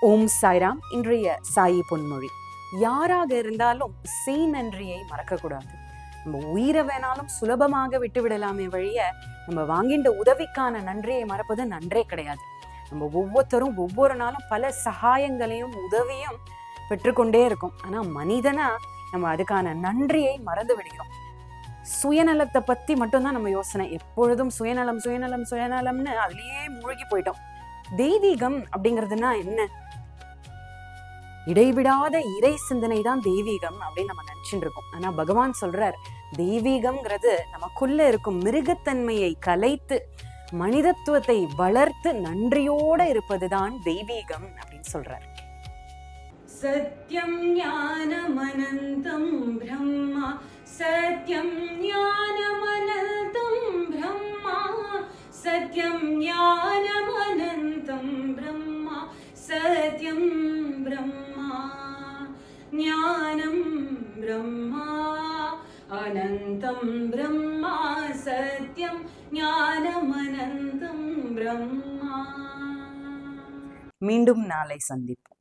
ஓம் சாய்ராம். இன்றைய சாயி பொன்மொழி: யாராக இருந்தாலும் செய் நன்றியை மறக்கக்கூடாது. நம்ம உயிரை வேணாலும் சுலபமாக விட்டு விடலாமே வழிய நம்ம வாங்கின்ற உதவிக்கான நன்றியை மறப்பது நன்றே கிடையாது. நம்ம ஒவ்வொருத்தரும் ஒவ்வொரு நாளும் பல சகாயங்களையும் உதவியும் பெற்றுக்கொண்டே இருக்கும். ஆனா மனிதனா நம்ம அதுக்கான நன்றியை மறந்து விடுகிறோம். சுயநலத்தை பத்தி மட்டும்தான் நம்ம யோசனை. எப்பொழுதும் சுயநலம் சுயநலம் சுயநலம்னு அதுலயே மூழ்கி போயிட்டோம். தெய்வீகம் அப்படிங்கிறதுனா என்ன? இடைவிடாத இறை சிந்தனை தான் தெய்வீகம் அப்படின்னு நம்ம நினைச்சுட்டு இருக்கோம். ஆனா பகவான் சொல்றார், தெய்வீகம்ங்கிறது நமக்குள்ள இருக்கும் மிருகத்தன்மையை கலைத்து மனிதத்துவத்தை வளர்த்து நன்றியோட இருப்பதுதான் தெய்வீகம் அப்படின்னு சொல்றார். சத்யம் ஞானமனந்தம் பிரம்மா, சத்யம் ஞானமனந்தம் பிரம்மா, சத்யம் ஞானமனந்தம் பிரம்மா, சத்யம் பிரம்மா, ஞானம் பிரம்மா, அனந்தம் பிரம்மா, சத்யம் ஞானமனந்தம் பிரம்மா. மீண்டும் நாளை சந்திப்போம்.